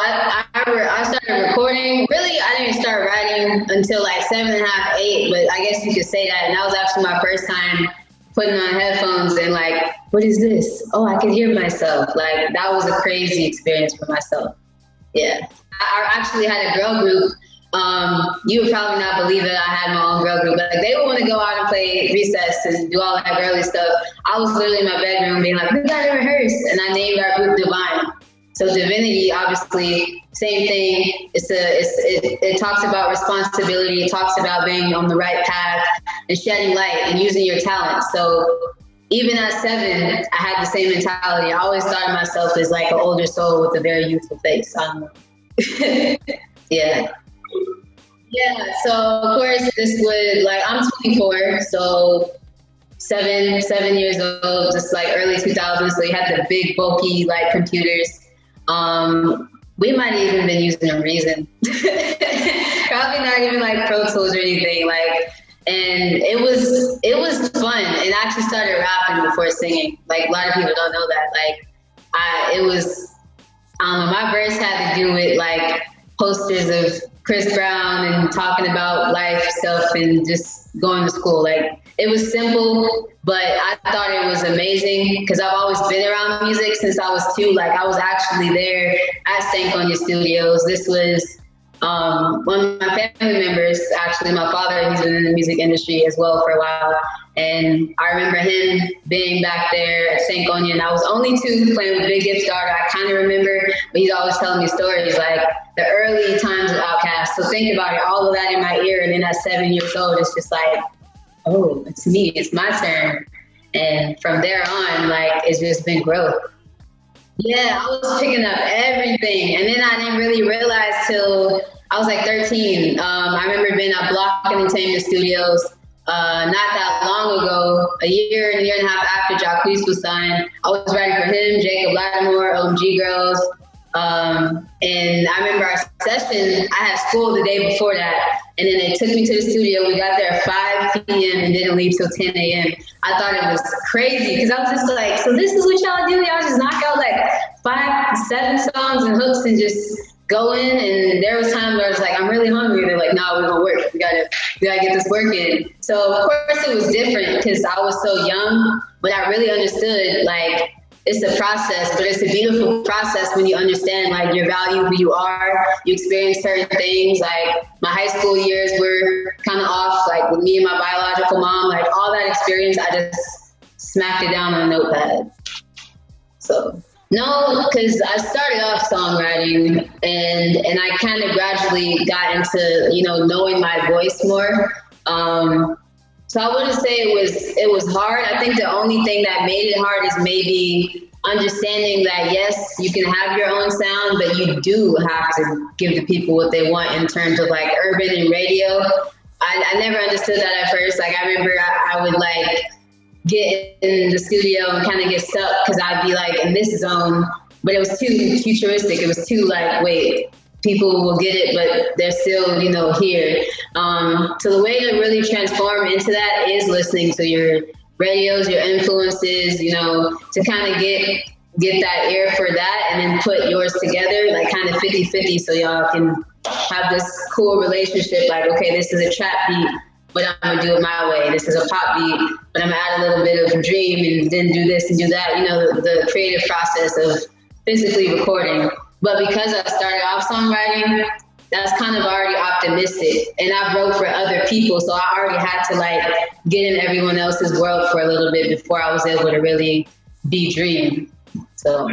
I started recording. Really, I didn't start writing until like 7.5, 8, but I guess you could say that. And that was actually my first time putting on headphones and like, what is this? Oh, I can hear myself. Like, that was a crazy experience for myself. Yeah. I actually had a girl group. You would probably not believe that I had my own girl group. Like, they would want to go out and play recess and do all that girly stuff. I was literally in my bedroom being like, we gotta rehearse. And I named our group Divine. So Divinity, obviously, same thing. It talks about responsibility. It talks about being on the right path and shedding light and using your talent. So even at 7, I had the same mentality. I always thought of myself as like an older soul with a very youthful face. I don't know. Yeah. Yeah, so of course this would, like, I'm 24, so 7 years old, just like early 2000s. So you had the big bulky like computers. We might have even been using a Reason. Probably not even like Pro Tools or anything. Like, and it was fun. And I actually started rapping before singing. Like, a lot of people don't know that. Like, I don't know, my verse had to do with like posters of Chris Brown and talking about life stuff and just going to school. Like, it was simple, but I thought it was amazing because I've always been around music since I was 2. Like, I was actually there at Stankonia Studios. This was one of my family members, actually, my father. He's been in the music industry as well for a while. And I remember him being back there at Stankonia, and I was only 2 playing with Big Gift Starter. I kind of remember, but he's always telling me stories like the early times of Outkast. So think about it, all of that in my ear. And then at 7 years old, it's just like, oh, it's me, it's my turn. And from there on, like, it's just been growth. Yeah, I was picking up everything. And then I didn't really realize till I was like 13. I remember being at Block Entertainment Studios not that long ago, a year and a half after Jadakiss was signed. I was writing for him, Jacob Lattimore, OMG Girls. And I remember our session, I had school the day before that. And then they took me to the studio. We got there at 5 p.m. and didn't leave till 10 a.m. I thought it was crazy because I was just like, so this is what y'all do? Y'all just knock out like 5, 7 songs and hooks and just go in? And there was times where I was like, I'm really hungry. They're like, no, we're gonna work. We gotta get this work in. So of course it was different because I was so young, but I really understood, like, it's a process, but it's a beautiful process when you understand, like, your value, who you are, you experience certain things. Like, my high school years were kind of off, like, with me and my biological mom, like, all that experience, I just smacked it down on a notepad. So, no, because I started off songwriting, and I kind of gradually got into, knowing my voice more. So I wouldn't say it was hard. I think the only thing that made it hard is maybe understanding that, yes, you can have your own sound, but you do have to give the people what they want in terms of like urban and radio. I never understood that at first. Like, I remember I would like get in the studio and kind of get stuck because I'd be like in this zone, but it was too futuristic. It was too like, wait, people will get it, but they're still, here. So the way to really transform into that is listening to your radios, your influences, to kind of get that ear for that and then put yours together, like kind of 50-50, so y'all can have this cool relationship. Like, okay, this is a trap beat, but I'm gonna do it my way. This is a pop beat, but I'm gonna add a little bit of dream and then do this and do that. The creative process of physically recording. But because I started off songwriting, that's kind of already optimistic. And I wrote for other people, so I already had to like get in everyone else's world for a little bit before I was able to really be Dream. So